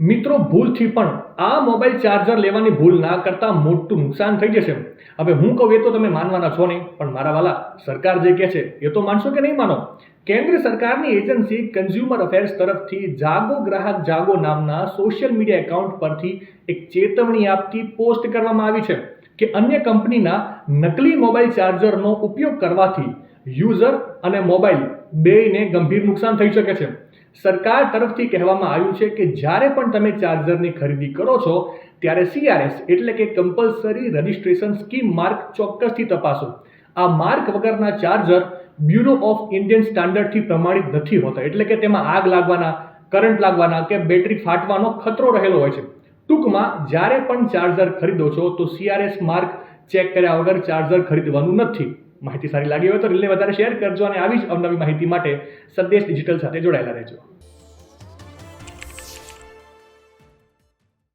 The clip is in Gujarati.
મિત્રો ભૂલથી પણ આ મોબાઈલ ચાર્જર લેવાની ભૂલ ના કરતા મોટું નુકસાન થઈ જશે. હવે હું કહું એ તો તમે માનવાના છો નહીં, પણ મારા વાલા સરકાર જે કહે છે એ તો માનશો કે નહીં માનો. કેન્દ્ર સરકારની એજન્સી કન્ઝ્યુમર અફેર્સ તરફથી જાગો ગ્રાહક જાગો નામના સોશિયલ મીડિયા એકાઉન્ટ પરથી એક ચેતવણી આપતી પોસ્ટ કરવામાં આવી છે કે અન્ય કંપનીના નકલી મોબાઈલ ચાર્જરનો ઉપયોગ કરવાથી યુઝર અને મોબાઈલ બેયને ગંભીર નુકસાન થઈ શકે છે. સરકાર તરફથી કહેવામાં આવ્યું છે કે જ્યારે પણ તમે ચાર્જરની ખરીદી કરો છો ત્યારે CRS એટલે કે કમ્પલસરી રજિસ્ટ્રેશન સ્કીમ માર્ક ચોક્કસથી તપાસો. આ માર્ક વગરના ચાર્જર બ્યુરો ઓફ ઇન્ડિયન સ્ટાન્ડર્ડથી પ્રમાણિત નથી હોતા, એટલે કે તેમાં આગ લાગવાના, કરંટ લાગવાના કે બેટરી ફાટવાનો ખતરો રહેલો હોય છે. ટૂંકમાં જ્યારે પણ ચાર્જર ખરીદો છો તો CRS માર્ક ચેક કર્યા વગર ચાર્જર ખરીદવાનું નથી. માહિતી સારી લાગી હોય તો રીલને વધારે શેર કરજો અને આવી જ અવનવી માહિતી માટે સંદેશ ડિજિટલ સાથે જોડાયેલા રહેજો.